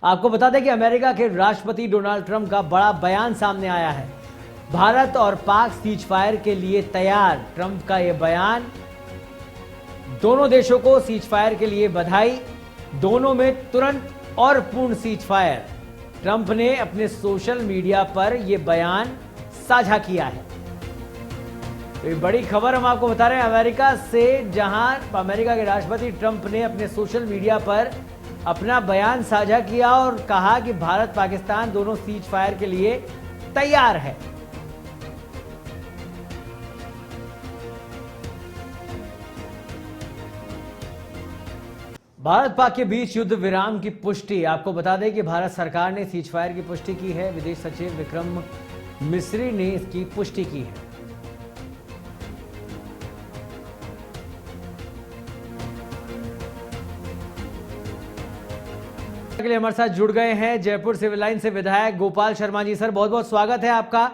आपको बता दें कि अमेरिका के राष्ट्रपति डोनाल्ड ट्रंप का बड़ा बयान सामने आया है। भारत और पाक सीज फायर के लिए तैयार। ट्रंप का यह बयान, दोनों देशों को सीज फायर के लिए बधाई, दोनों में तुरंत और पूर्ण सीज फायर। ट्रंप ने अपने सोशल मीडिया पर यह बयान साझा किया है। तो ये बड़ी खबर हम आपको बता रहे हैं अमेरिका से, जहां अमेरिका के राष्ट्रपति ट्रंप ने अपने सोशल मीडिया पर अपना बयान साझा किया और कहा कि भारत पाकिस्तान दोनों सीज फायर के लिए तैयार है। भारत पाक के बीच युद्ध विराम की पुष्टि। आपको बता दें कि भारत सरकार ने सीज फायर की पुष्टि की है। विदेश सचिव विक्रम मिस्री ने इसकी पुष्टि की है। के लिए हमारे साथ जुड़ गए हैं जयपुर सिविल लाइन से विधायक गोपाल शर्मा जी। सर, बहुत बहुत स्वागत है आपका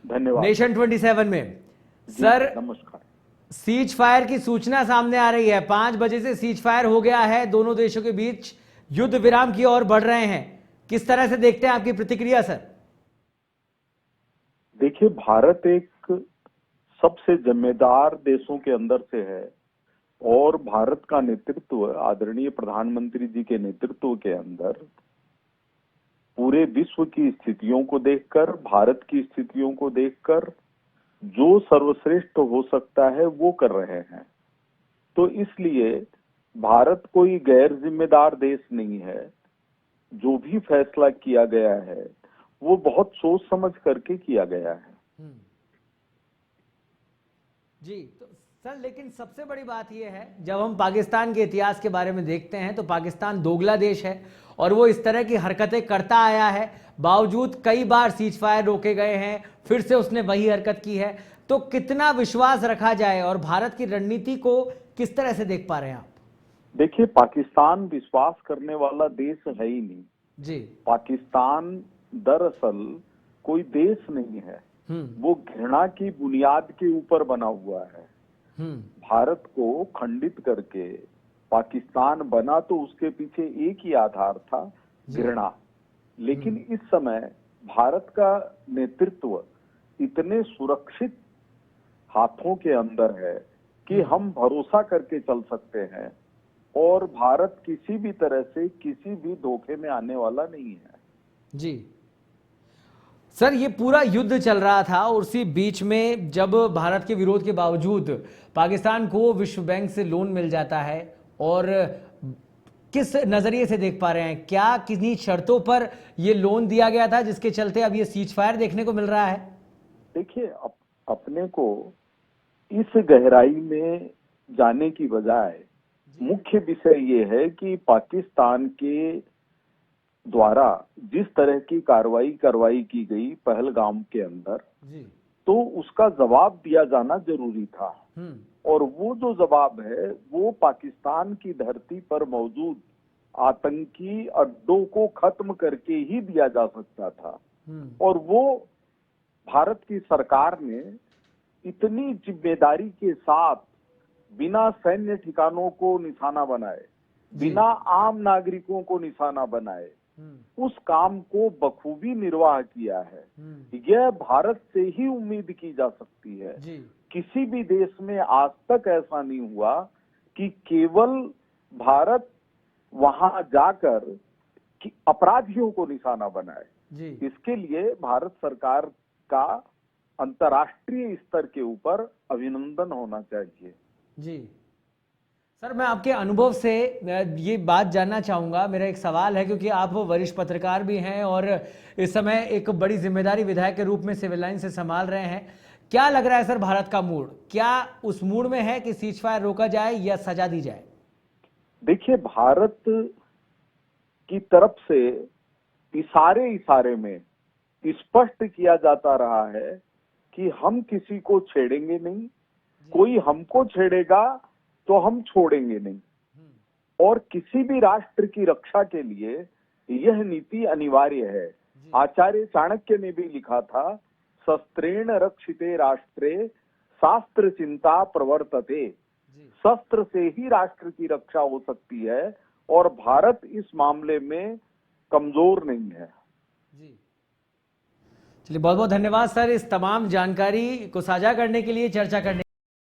धन्यवाद नेशन 27 में। सर, नमस्कार। सीज फायर की सूचना सामने आ रही है। 5 बजे से सीज फायर हो गया है, दोनों देशों के बीच युद्ध विराम की ओर बढ़ रहे हैं। किस तरह से देखते हैं, आपकी प्रतिक्रिया सर? देखिए, भारत एक सबसे जिम्मेदार देशों के अंदर से है और भारत का नेतृत्व आदरणीय प्रधानमंत्री जी के नेतृत्व के अंदर पूरे विश्व की स्थितियों को देखकर, भारत की स्थितियों को देखकर जो सर्वश्रेष्ठ हो सकता है वो कर रहे हैं। तो इसलिए भारत कोई गैर जिम्मेदार देश नहीं है। जो भी फैसला किया गया है वो बहुत सोच समझ करके किया गया है। जी तो सर, लेकिन सबसे बड़ी बात यह है, जब हम पाकिस्तान के इतिहास के बारे में देखते हैं तो पाकिस्तान दोगला देश है और वो इस तरह की हरकतें करता आया है। बावजूद कई बार सीज फायर रोके गए हैं, फिर से उसने वही हरकत की है। तो कितना विश्वास रखा जाए और भारत की रणनीति को किस तरह से देख पा रहे हैं आप? देखिए, पाकिस्तान विश्वास करने वाला देश है ही नहीं जी। पाकिस्तान दरअसल कोई देश नहीं है, वो घृणा की बुनियाद के ऊपर बना हुआ है। भारत को खंडित करके पाकिस्तान बना तो उसके पीछे एक ही आधार था, घृणा। लेकिन इस समय भारत का नेतृत्व इतने सुरक्षित हाथों के अंदर है कि हम भरोसा करके चल सकते हैं और भारत किसी भी तरह से किसी भी धोखे में आने वाला नहीं है। जी सर, ये पूरा युद्ध चल रहा था और उसी बीच में जब भारत के विरोध के बावजूद पाकिस्तान को विश्व बैंक से लोन मिल जाता है, और किस नजरिए से देख पा रहे हैं, क्या किन्हीं शर्तों पर यह लोन दिया गया था जिसके चलते अब ये सीज फायर देखने को मिल रहा है? देखिए, अपने को इस गहराई में जाने की बजाय मुख्य विषय ये है कि पाकिस्तान के द्वारा जिस तरह की कार्रवाई करवाई की गई पहलगाम के अंदर, तो उसका जवाब दिया जाना जरूरी था। और वो जो जवाब है वो पाकिस्तान की धरती पर मौजूद आतंकी अड्डों को खत्म करके ही दिया जा सकता था। और वो भारत की सरकार ने इतनी जिम्मेदारी के साथ बिना सैन्य ठिकानों को निशाना बनाए, बिना आम नागरिकों को निशाना बनाए उस काम को बखूबी निर्वाह किया है। यह भारत से ही उम्मीद की जा सकती है। किसी भी देश में आज तक ऐसा नहीं हुआ कि केवल भारत वहां जाकर कि अपराधियों को निशाना बनाए। इसके लिए भारत सरकार का अंतर्राष्ट्रीय स्तर के ऊपर अभिनंदन होना चाहिए। जी सर, मैं आपके अनुभव से ये बात जानना चाहूँगा। मेरा एक सवाल है, क्योंकि आप वरिष्ठ पत्रकार भी हैं और इस समय एक बड़ी जिम्मेदारी विधायक के रूप में सिविल लाइन से संभाल रहे हैं। क्या लग रहा है सर, भारत का मूड क्या उस मूड में है कि सीज फायर रोका जाए या सजा दी जाए? देखिए, भारत की तरफ से इशारे में स्पष्ट किया जाता रहा है कि हम किसी को छेड़ेंगे नहीं, कोई हमको छेड़ेगा तो हम छोड़ेंगे नहीं। और किसी भी राष्ट्र की रक्षा के लिए यह नीति अनिवार्य है। आचार्य चाणक्य ने भी लिखा था, शस्त्रेण रक्षिते राष्ट्रे शास्त्र चिंता प्रवर्तते। शस्त्र से ही राष्ट्र की रक्षा हो सकती है और भारत इस मामले में कमजोर नहीं है। जी, चलिए बहुत बहुत धन्यवाद सर इस तमाम जानकारी को साझा करने के लिए, चर्चा करने